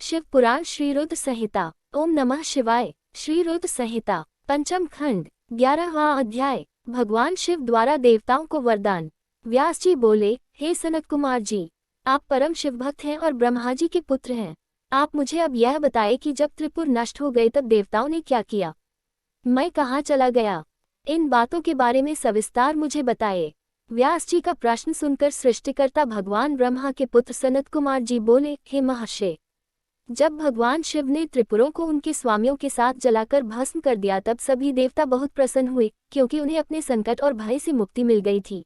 शिव पुराण श्री रुद्र संहिता। ओम नमः शिवाय। श्री रुद्र संहिता पंचम खंड 11वां अध्याय। भगवान शिव द्वारा देवताओं को वरदान। व्यास जी बोले, हे सनत कुमार जी, आप परम शिव भक्त हैं और ब्रह्मा जी के पुत्र हैं। आप मुझे अब यह बताए कि जब त्रिपुर नष्ट हो गए तब देवताओं ने क्या किया, मैं कहाँ चला गया, इन बातों के बारे में सविस्तार मुझे बताए। व्यास जी का प्रश्न सुनकर सृष्टिकर्ता भगवान ब्रह्मा के पुत्र सनत कुमार जी बोले, हे महर्षि, जब भगवान शिव ने त्रिपुरों को उनके स्वामियों के साथ जलाकर भस्म कर दिया तब सभी देवता बहुत प्रसन्न हुए, क्योंकि उन्हें अपने संकट और भय से मुक्ति मिल गई थी।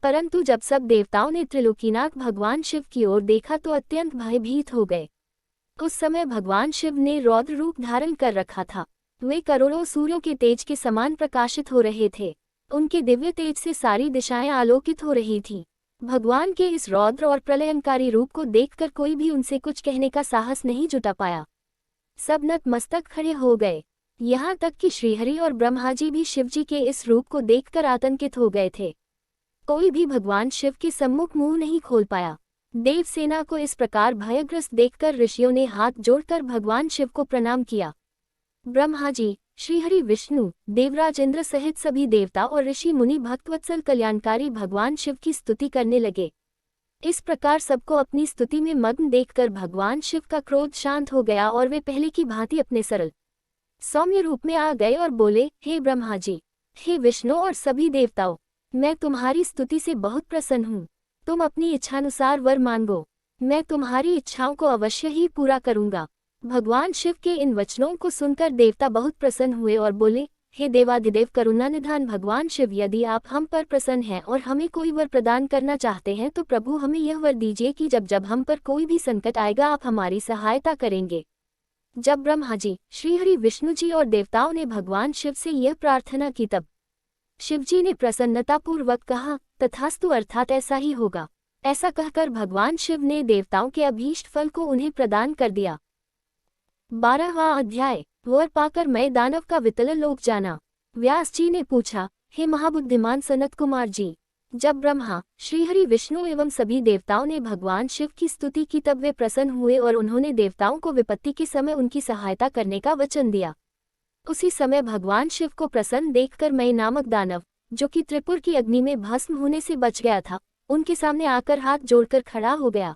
परंतु जब सब देवताओं ने त्रिलोकीनाथ भगवान शिव की ओर देखा तो अत्यंत भयभीत हो गए। उस समय भगवान शिव ने रौद्र रूप धारण कर रखा था। वे करोड़ों सूर्यों के तेज के समान प्रकाशित हो रहे थे। उनके दिव्य तेज से सारी दिशाएं आलोकित हो रही थीं। भगवान के इस रौद्र और प्रलयंकारी रूप को देखकर कोई भी उनसे कुछ कहने का साहस नहीं जुटा पाया। सब नतमस्तक खड़े हो गए। यहाँ तक कि श्रीहरि और ब्रह्मा जी भी शिवजी के इस रूप को देखकर आतंकित हो गए थे। कोई भी भगवान शिव के सम्मुख मुंह नहीं खोल पाया। देवसेना को इस प्रकार भयग्रस्त देखकर ऋषियों ने हाथ जोड़कर भगवान शिव को प्रणाम किया। ब्रह्मा जी, श्रीहरि, विष्णु, देवराज इंद्र सहित सभी देवता और ऋषि मुनि भक्तवत्सल कल्याणकारी भगवान शिव की स्तुति करने लगे। इस प्रकार सबको अपनी स्तुति में मग्न देखकर भगवान शिव का क्रोध शांत हो गया और वे पहले की भांति अपने सरल सौम्य रूप में आ गए और बोले, हे ब्रह्मा जी, हे विष्णु और सभी देवताओं, मैं तुम्हारी स्तुति से बहुत प्रसन्न हूँ। तुम अपनी इच्छानुसार वर मांगो, मैं तुम्हारी इच्छाओं को अवश्य ही पूरा करूँगा। भगवान शिव के इन वचनों को सुनकर देवता बहुत प्रसन्न हुए और बोले, हे देवाधिदेव करुणानिधान भगवान शिव, यदि आप हम पर प्रसन्न हैं और हमें कोई वर प्रदान करना चाहते हैं तो प्रभु हमें यह वर दीजिए कि जब जब हम पर कोई भी संकट आएगा आप हमारी सहायता करेंगे। जब ब्रह्मा जी, श्रीहरि, विष्णु जी और देवताओं ने भगवान शिव से यह प्रार्थना की तब शिवजी ने प्रसन्नतापूर्वक कहा, तथास्तु, अर्थात ऐसा ही होगा। ऐसा कहकर भगवान शिव ने देवताओं के अभीष्ट फल को उन्हें प्रदान कर दिया। 12वां अध्याय। वर पाकर मैं दानव का वितल लोक जाना। व्यास जी ने पूछा, हे महाबुद्धिमान सनत कुमार जी, जब ब्रह्मा, श्रीहरि, विष्णु एवं सभी देवताओं ने भगवान शिव की स्तुति की तब वे प्रसन्न हुए और उन्होंने देवताओं को विपत्ति के समय उनकी सहायता करने का वचन दिया। उसी समय भगवान शिव को प्रसन्न देखकर मैं नामक दानव, जो कि त्रिपुर की अग्नि में भस्म होने से बच गया था, उनके सामने आकर हाथ जोड़कर खड़ा हो गया।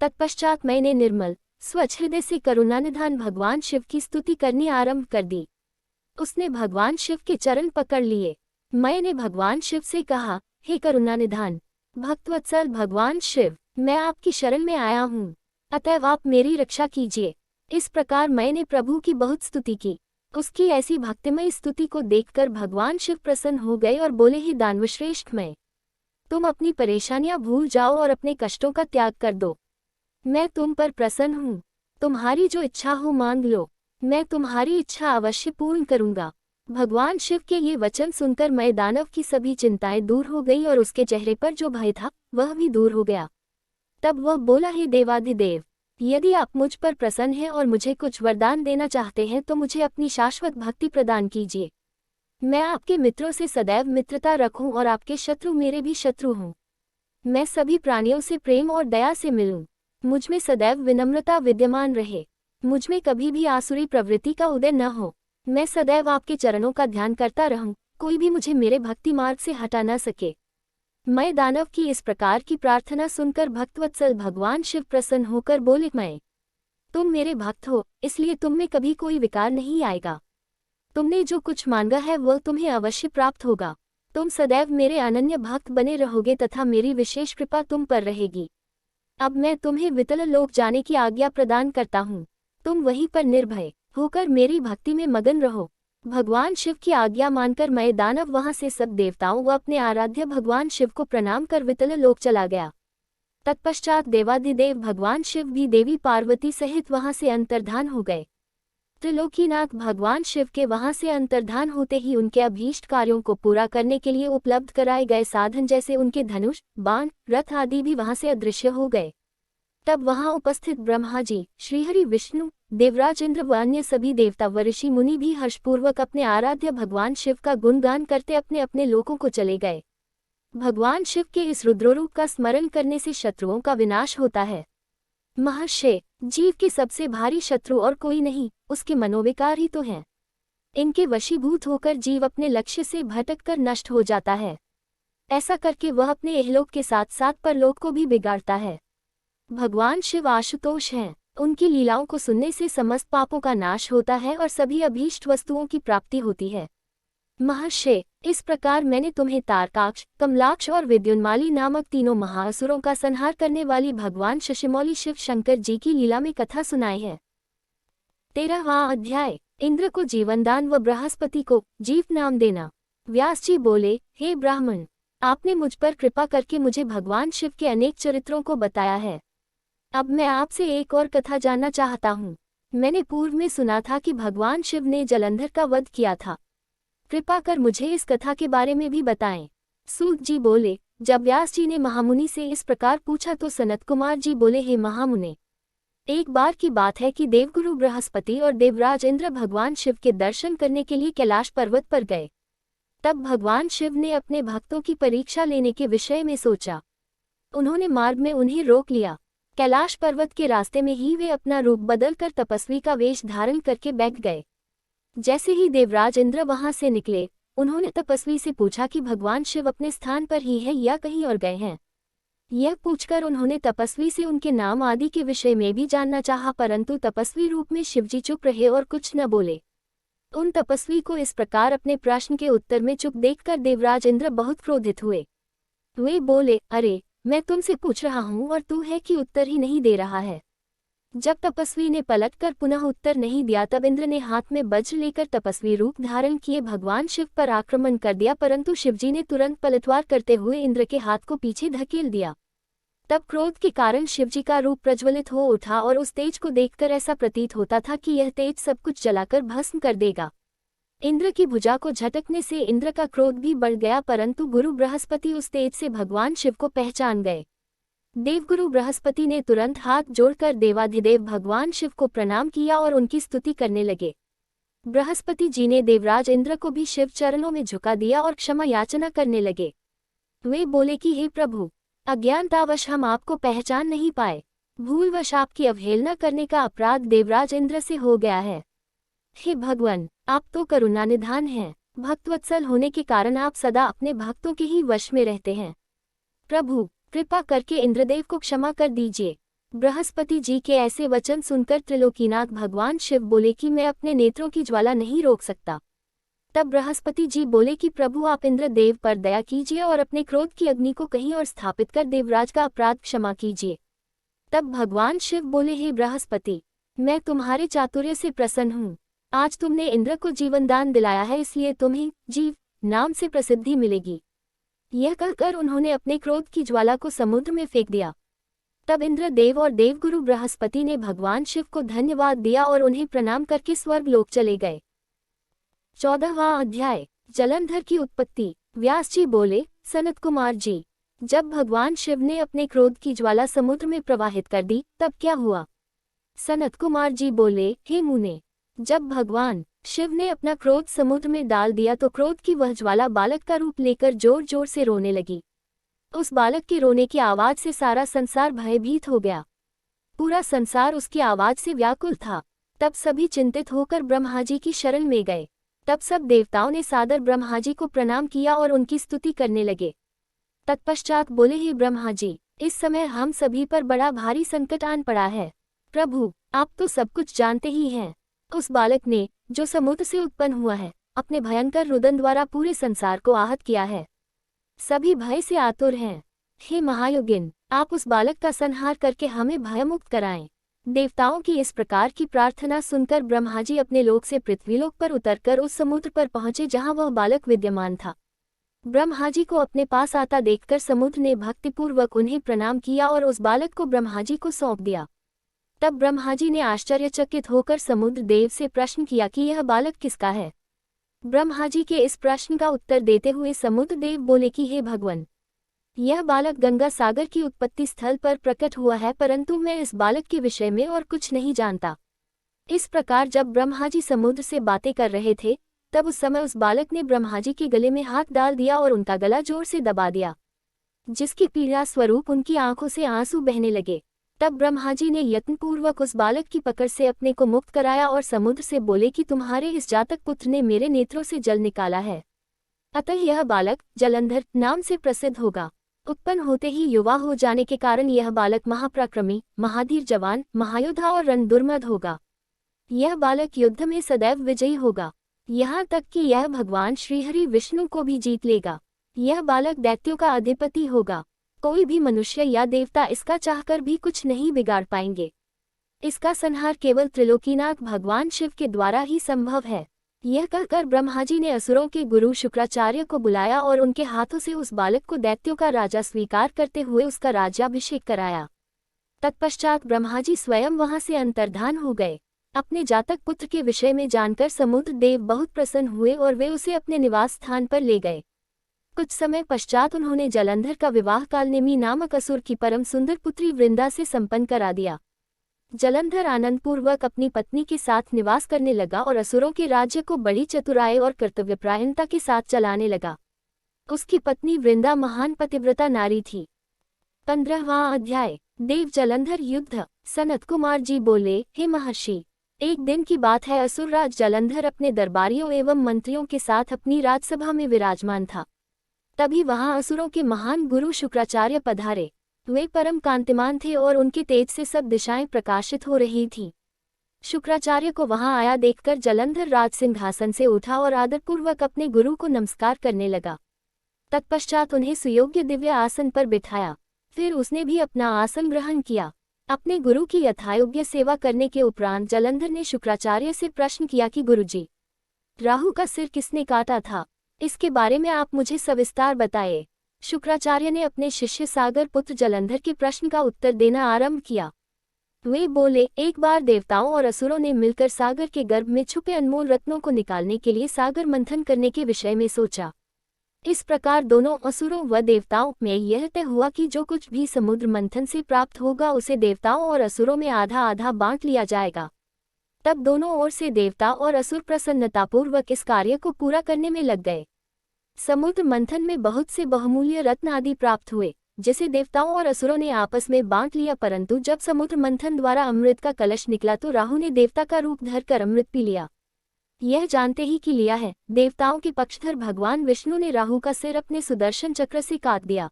तत्पश्चात मैंने निर्मल स्वच्छ हृदय से करुणानिधान भगवान शिव की स्तुति करनी आरंभ कर दी। उसने भगवान शिव के चरण पकड़ लिए। मैंने भगवान शिव से कहा, हे करुणानिधान भक्तवत्सल भगवान शिव, मैं आपकी शरण में आया हूँ, अतएव आप मेरी रक्षा कीजिए। इस प्रकार मैंने प्रभु की बहुत स्तुति की। उसकी ऐसी भक्तिमय स्तुति को देखकर भगवान शिव प्रसन्न हो गए और बोले, ही दानवश्रेष्ठ, मैं तुम अपनी परेशानियां भूल जाओ और अपने कष्टों का त्याग कर दो। मैं तुम पर प्रसन्न हूँ। तुम्हारी जो इच्छा हो मांग लो, मैं तुम्हारी इच्छा अवश्य पूर्ण करूँगा। भगवान शिव के ये वचन सुनकर मैं दानव की सभी चिंताएं दूर हो गई और उसके चेहरे पर जो भय था वह भी दूर हो गया। तब वह बोला, हे देवाधिदेव, यदि आप मुझ पर प्रसन्न हैं और मुझे कुछ वरदान देना चाहते हैं तो मुझे अपनी शाश्वत भक्ति प्रदान कीजिए। मैं आपके मित्रों से सदैव मित्रता रखूं और आपके शत्रु मेरे भी शत्रु हों। मैं सभी प्राणियों से प्रेम और दया से मिलूं। मुझ में सदैव विनम्रता विद्यमान रहे। मुझ में कभी भी आसुरी प्रवृत्ति का उदय न हो। मैं सदैव आपके चरणों का ध्यान करता रहूं, कोई भी मुझे मेरे भक्ति मार्ग से हटा न सके। मैं दानव की इस प्रकार की प्रार्थना सुनकर भक्तवत्सल भगवान शिव प्रसन्न होकर बोले, मैं तुम मेरे भक्त हो, इसलिए तुम में कभी कोई विकार नहीं आएगा। तुमने जो कुछ मांगा है वह तुम्हें अवश्य प्राप्त होगा। तुम सदैव मेरे अनन्य भक्त बने रहोगे तथा मेरी विशेष कृपा तुम पर रहेगी। अब मैं तुम्हें वितल लोक जाने की आज्ञा प्रदान करता हूँ। तुम वहीं पर निर्भय होकर मेरी भक्ति में मगन रहो। भगवान शिव की आज्ञा मानकर मैं दानव वहां से सब देवताओं व अपने आराध्य भगवान शिव को प्रणाम कर वितल लोक चला गया। तत्पश्चात देवाधिदेव भगवान शिव भी देवी पार्वती सहित वहां से अंतर्धान हो गए। त्रिलोकीनाथ भगवान शिव के वहां से अंतर्धान होते ही उनके अभीष्ट कार्यों को पूरा करने के लिए उपलब्ध कराए गए साधन जैसे उनके धनुष, बाण, रथ आदि भी वहां से अदृश्य हो गए। तब वहां उपस्थित ब्रह्मा जी, श्रीहरि, विष्णु, देवराज इंद्र व अन्य सभी देवता व ऋषि मुनि भी हर्षपूर्वक अपने आराध्य भगवान शिव का गुणगान करते अपने अपने लोकों को चले गए। भगवान शिव के इस रुद्ररूप का स्मरण करने से शत्रुओं का विनाश होता है। महर्षि, जीव के सबसे भारी शत्रु और कोई नहीं, उसके मनोविकार ही तो हैं। इनके वशीभूत होकर जीव अपने लक्ष्य से भटककर नष्ट हो जाता है। ऐसा करके वह अपने इहलोक के साथ साथ परलोक को भी बिगाड़ता है। भगवान शिव आशुतोष हैं। उनकी लीलाओं को सुनने से समस्त पापों का नाश होता है और सभी अभीष्ट वस्तुओं की प्राप्ति होती है। महर्षि, इस प्रकार मैंने तुम्हें तारकाक्ष, कमलाक्ष और विद्युन्माली नामक तीनों महाअसुरों का संहार करने वाली भगवान शशिमौली शिव शंकर जी की लीला में कथा सुनाई है। 13वां अध्याय। इंद्र को जीवनदान व बृहस्पति को जीव नाम देना। व्यास जी बोले, हे ब्राह्मण, आपने मुझ पर कृपा करके मुझे भगवान शिव के अनेक चरित्रों को बताया है। अब मैं आपसे एक और कथा जानना चाहता हूँ। मैंने पूर्व में सुना था कि भगवान शिव ने जलंधर का वध किया था। कृपा कर मुझे इस कथा के बारे में भी बताएं। सूत जी बोले, जब व्यास जी ने महामुनि से इस प्रकार पूछा तो सनत कुमार जी बोले, हे महामुने, एक बार की बात है कि देवगुरु बृहस्पति और देवराज इंद्र भगवान शिव के दर्शन करने के लिए कैलाश पर्वत पर गए। तब भगवान शिव ने अपने भक्तों की परीक्षा लेने के विषय में सोचा। उन्होंने मार्ग में उन्हें रोक लिया। कैलाश पर्वत के रास्ते में ही वे अपना रूप बदलकर तपस्वी का वेश धारण करके बैठ गए। जैसे ही देवराज इंद्र वहां से निकले, उन्होंने तपस्वी से पूछा कि भगवान शिव अपने स्थान पर ही है या कहीं और गए हैं। यह पूछकर उन्होंने तपस्वी से उनके नाम आदि के विषय में भी जानना चाहा, परंतु तपस्वी रूप में शिवजी चुप रहे और कुछ न बोले। उन तपस्वी को इस प्रकार अपने प्रश्न के उत्तर में चुप देखकर देवराज इंद्र बहुत क्रोधित हुए। वे बोले, अरे, मैं तुमसे पूछ रहा हूँ और तू है कि उत्तर ही नहीं दे रहा है। जब तपस्वी ने पलटकर पुनः उत्तर नहीं दिया तब इंद्र ने हाथ में वज्र लेकर तपस्वी रूप धारण किए भगवान शिव पर आक्रमण कर दिया, परंतु शिवजी ने तुरंत पलटवार करते हुए इंद्र के हाथ को पीछे धकेल दिया। तब क्रोध के कारण शिवजी का रूप प्रज्वलित हो उठा और उस तेज को देखकर ऐसा प्रतीत होता था कि यह तेज सब कुछ जलाकर भस्म कर देगा। इंद्र की भुजा को झटकने से इंद्र का क्रोध भी बढ़ गया, परंतु गुरु बृहस्पति उस तेज से भगवान शिव को पहचान गए। देवगुरु बृहस्पति ने तुरंत हाथ जोड़कर देवाधिदेव भगवान शिव को प्रणाम किया और उनकी स्तुति करने लगे। बृहस्पति जी ने देवराज इंद्र को भी शिव चरणों में झुका दिया और क्षमा याचना करने लगे। वे बोले कि हे प्रभु, अज्ञानतावश हम आपको पहचान नहीं पाए। भूलवश आपकी अवहेलना करने का अपराध देवराज इंद्र से हो गया है। हे भगवान, आप तो करुणानिधान हैं। भक्तवत्सल होने के कारण आप सदा अपने भक्तों के ही वश में रहते हैं। प्रभु, कृपा करके इंद्रदेव को क्षमा कर दीजिए। बृहस्पति जी के ऐसे वचन सुनकर त्रिलोकीनाथ भगवान शिव बोले कि मैं अपने नेत्रों की ज्वाला नहीं रोक सकता। तब बृहस्पति जी बोले कि प्रभु, आप इंद्रदेव पर दया कीजिए और अपने क्रोध की अग्नि को कहीं और स्थापित कर देवराज का अपराध क्षमा कीजिए। तब भगवान शिव बोले, हे बृहस्पति, मैं तुम्हारे चातुर्य से प्रसन्न हूँ। आज तुमने इंद्र को जीवनदान दिलाया है, इसलिए तुम्हें जीव नाम से प्रसिद्धि मिलेगी। यह कहकर उन्होंने अपने क्रोध की ज्वाला को समुद्र में फेंक दिया। तब इंद्रदेव और देवगुरु बृहस्पति ने भगवान शिव को धन्यवाद दिया और उन्हें प्रणाम करके स्वर्ग लोक चले गए। 14वां अध्याय। जलंधर की उत्पत्ति। व्यास जी बोले, सनत कुमार जी, जब भगवान शिव ने अपने क्रोध की ज्वाला समुद्र में प्रवाहित कर दी तब क्या हुआ? सनत कुमार जी बोले, हे मुने, जब भगवान शिव ने अपना क्रोध समुद्र में डाल दिया तो क्रोध की वह ज्वाला बालक का रूप लेकर जोर जोर से रोने लगी। उस बालक के रोने की आवाज से सारा संसार भयभीत हो गया। पूरा संसार उसकी आवाज से व्याकुल था। तब सभी चिंतित होकर ब्रह्मा जी की शरण में गए। तब सब देवताओं ने सादर ब्रह्मा जी को प्रणाम किया और उनकी स्तुति करने लगे। तत्पश्चात बोले, हे ब्रह्मा जी, इस समय हम सभी पर बड़ा भारी संकट आन पड़ा है। प्रभु, आप तो सब कुछ जानते ही हैं। उस बालक ने, जो समुद्र से उत्पन्न हुआ है, अपने भयंकर रुदन द्वारा पूरे संसार को आहत किया है। सभी भय से आतुर हैं। हे महायोगिन, आप उस बालक का संहार करके हमें भयमुक्त कराएं। देवताओं की इस प्रकार की प्रार्थना सुनकर ब्रह्मा जी अपने लोक से पृथ्वीलोक पर उतरकर उस समुद्र पर पहुंचे जहां वह बालक विद्यमान था। ब्रह्मा जी को अपने पास आता देखकर समुद्र ने भक्तिपूर्वक उन्हें प्रणाम किया और उस बालक को ब्रह्मा जी को सौंप दिया। तब ब्रह्मा जी ने आश्चर्यचकित होकर समुद्र देव से प्रश्न किया कि यह बालक किसका है। ब्रह्मा जी के इस प्रश्न का उत्तर देते हुए समुद्र देव बोले कि हे भगवान, यह बालक गंगा सागर की उत्पत्ति स्थल पर प्रकट हुआ है, परंतु मैं इस बालक के विषय में और कुछ नहीं जानता। इस प्रकार जब ब्रह्मा जी समुद्र से बातें कर रहे थे तब उस समय उस बालक ने ब्रह्मा जी के गले में हाथ डाल दिया और उनका गला जोर से दबा दिया, जिसकी पीड़ा स्वरूप उनकी आंखों से आंसू बहने लगे। तब ब्रह्मा जी ने यत्नपूर्वक उस बालक की पकड़ से अपने को मुक्त कराया और समुद्र से बोले कि तुम्हारे इस जातक पुत्र ने मेरे नेत्रों से जल निकाला है, अतः यह बालक जलंधर नाम से प्रसिद्ध होगा। उत्पन्न होते ही युवा हो जाने के कारण यह बालक महापराक्रमी, महाधीर जवान, महायोद्धा और रणदुर्मद होगा। यह बालक युद्ध में सदैव विजयी होगा, यहाँ तक कि यह भगवान श्रीहरि विष्णु को भी जीत लेगा। यह बालक दैत्यों का अधिपति होगा, कोई भी मनुष्य या देवता इसका चाहकर भी कुछ नहीं बिगाड़ पाएंगे। इसका संहार केवल त्रिलोकीनाथ भगवान शिव के द्वारा ही संभव है। यह कहकर ब्रह्मा जी ने असुरों के गुरु शुक्राचार्य को बुलाया और उनके हाथों से उस बालक को दैत्यों का राजा स्वीकार करते हुए उसका राज्याभिषेक कराया। तत्पश्चात ब्रह्मा जी स्वयं वहां से अंतर्धान हो गए। अपने जातक पुत्र के विषय में जानकर समुद्र देव बहुत प्रसन्न हुए और वे उसे अपने निवास स्थान पर ले गए। कुछ समय पश्चात उन्होंने जलंधर का विवाह कालनेमी नामक असुर की परम सुंदर पुत्री वृंदा से संपन्न करा दिया। जलंधर आनंदपूर्वक अपनी पत्नी के साथ निवास करने लगा और असुरों के राज्य को बड़ी चतुराई और कर्तव्यपरायणता के साथ चलाने लगा। उसकी पत्नी वृंदा महान पतिव्रता नारी थी। 15वां अध्याय। देव जलंधर युद्ध। सनत कुमार जी बोले, हे महर्षि, एक दिन की बात है, असुरराज जलंधर अपने दरबारियों एवं मंत्रियों के साथ अपनी राजसभा में विराजमान था। तभी वहां असुरों के महान गुरु शुक्राचार्य पधारे। वे परम कांतिमान थे और उनके तेज से सब दिशाएं प्रकाशित हो रही थीं। शुक्राचार्य को वहां आया देखकर जलंधर राज सिंहासन से उठा और आदरपूर्वक अपने गुरु को नमस्कार करने लगा। तत्पश्चात उन्हें सुयोग्य दिव्य आसन पर बिठाया। फिर उसने भी अपना आसन ग्रहण किया। अपने गुरु की यथायोग्य सेवा करने के उपरांत जलंधर ने शुक्राचार्य से प्रश्न किया कि गुरुजी, राहु का सिर किसने काटा था? इसके बारे में आप मुझे सविस्तार बताएं। शुक्राचार्य ने अपने शिष्य सागर पुत्र जलंधर के प्रश्न का उत्तर देना आरंभ किया। वे बोले, एक बार देवताओं और असुरों ने मिलकर सागर के गर्भ में छुपे अनमोल रत्नों को निकालने के लिए सागर मंथन करने के विषय में सोचा। इस प्रकार दोनों असुरों व देवताओं में यह तय हुआ कि जो कुछ भी समुद्र मंथन से प्राप्त होगा उसे देवताओं और असुरों में आधा आधा बांट लिया जाएगा। तब दोनों ओर से देवता और असुर प्रसन्नतापूर्वक इस कार्य को पूरा करने में लग गए। समुद्र मंथन में बहुत से बहुमूल्य रत्न आदि प्राप्त हुए, जिसे देवताओं और असुरों ने आपस में बांट लिया। परंतु जब समुद्र मंथन द्वारा अमृत का कलश निकला तो राहु ने देवता का रूप धरकर अमृत पी लिया। यह जानते ही कि लिया है, देवताओं के पक्षधर भगवान विष्णु ने राहु का सिर अपने सुदर्शन चक्र से काट दिया।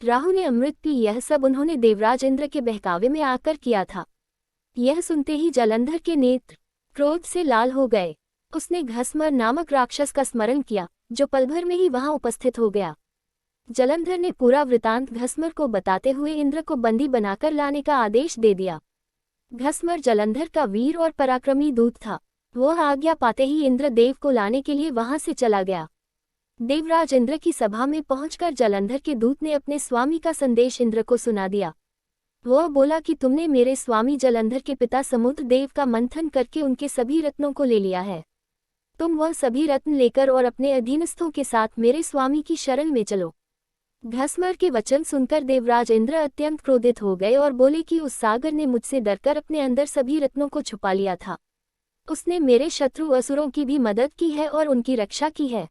राहु ने अमृत पी, यह सब उन्होंने देवराज इंद्र के बहकावे में आकर किया था। यह सुनते ही जलंधर के नेत्र क्रोध से लाल हो गए। उसने घसमर नामक राक्षस का स्मरण किया, जो पल भर में ही वहां उपस्थित हो गया। जलंधर ने पूरा वृतांत घसमर को बताते हुए इंद्र को बंदी बनाकर लाने का आदेश दे दिया। घसमर जलंधर का वीर और पराक्रमी दूत था। वह आज्ञा पाते ही इंद्र देव को लाने के लिए वहां से चला गया। देवराज इंद्र की सभा में पहुंचकर जलंधर के दूत ने अपने स्वामी का संदेश इंद्र को सुना दिया। वह बोला कि तुमने मेरे स्वामी जलंधर के पिता समुद्र देव का मंथन करके उनके सभी रत्नों को ले लिया है। तुम वह सभी रत्न लेकर और अपने अधीनस्थों के साथ मेरे स्वामी की शरण में चलो। घसमर के वचन सुनकर देवराज इंद्र अत्यंत क्रोधित हो गए और बोले कि उस सागर ने मुझसे डरकर अपने अंदर सभी रत्नों को छुपा लिया था। उसने मेरे शत्रु असुरों की भी मदद की है और उनकी रक्षा की है,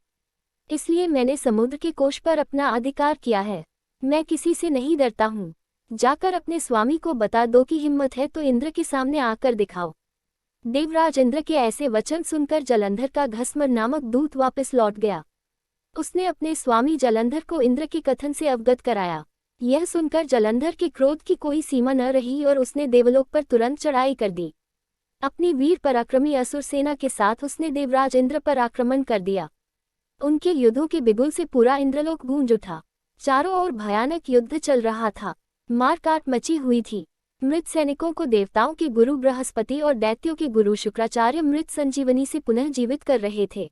इसलिए मैंने समुद्र के कोष पर अपना अधिकार किया है। मैं किसी से नहीं डरता हूँ। जाकर अपने स्वामी को बता दो कि हिम्मत है तो इंद्र के सामने आकर दिखाओ। देवराज इंद्र के ऐसे वचन सुनकर जलंधर का घसमर नामक दूत वापस लौट गया। उसने अपने स्वामी जलंधर को इंद्र के कथन से अवगत कराया। यह सुनकर जलंधर के क्रोध की कोई सीमा न रही और उसने देवलोक पर तुरंत चढ़ाई कर दी। अपनी वीर पराक्रमी असुर सेना के साथ उसने देवराज इंद्र पर आक्रमण कर दिया। उनके युद्धों के बिगुल से पूरा इंद्रलोक गूंज उठा। चारों ओर भयानक युद्ध चल रहा था। मारकाट मची हुई थी। मृत सैनिकों को देवताओं के गुरु बृहस्पति और दैत्यों के गुरु शुक्राचार्य मृत संजीवनी से पुनः जीवित कर रहे थे।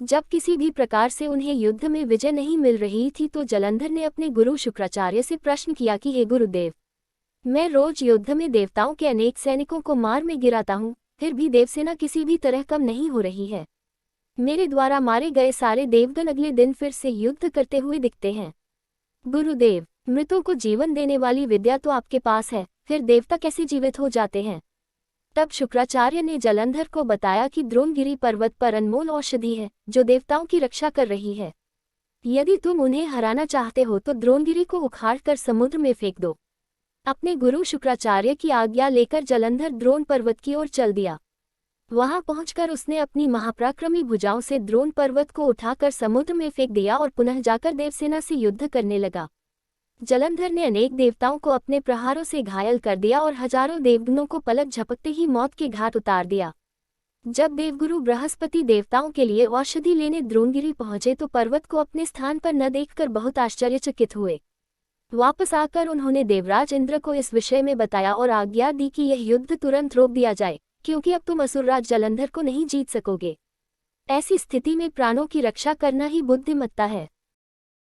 जब किसी भी प्रकार से उन्हें युद्ध में विजय नहीं मिल रही थी तो जलंधर ने अपने गुरु शुक्राचार्य से प्रश्न किया कि हे गुरुदेव, मैं रोज युद्ध में देवताओं के अनेक सैनिकों को मार में गिराता हूँ, फिर भी देवसेना किसी भी तरह कम नहीं हो रही है। मेरे द्वारा मारे गए सारे देवगण अगले दिन फिर से युद्ध करते हुए दिखते हैं। गुरुदेव, मृतों को जीवन देने वाली विद्या तो आपके पास है, फिर देवता कैसे जीवित हो जाते हैं? तब शुक्राचार्य ने जलंधर को बताया कि द्रोणगिरि पर्वत पर अनमोल औषधि है जो देवताओं की रक्षा कर रही है। यदि तुम उन्हें हराना चाहते हो तो द्रोणगिरि को उखाड़ कर समुद्र में फेंक दो। अपने गुरु शुक्राचार्य की आज्ञा लेकर जलंधर द्रोण पर्वत की ओर चल दिया। वहां पहुंचकर उसने अपनी महापराक्रमी भुजाओं से द्रोण पर्वत को उठाकर समुद्र में फेंक दिया और पुनः जाकर देवसेना से युद्ध करने लगा। जलंधर ने अनेक देवताओं को अपने प्रहारों से घायल कर दिया और हजारों देवगणों को पलक झपकते ही मौत के घाट उतार दिया। जब देवगुरु बृहस्पति देवताओं के लिए औषधि लेने द्रोणगिरी पहुंचे तो पर्वत को अपने स्थान पर न देखकर बहुत आश्चर्यचकित हुए। वापस आकर उन्होंने देवराज इंद्र को इस विषय में बताया और आज्ञा दी कि यह युद्ध तुरंत रोक दिया जाए, क्योंकि अब तुम असुरराज जलंधर को नहीं जीत सकोगे। ऐसी स्थिति में प्राणों की रक्षा करना ही बुद्धिमत्ता है।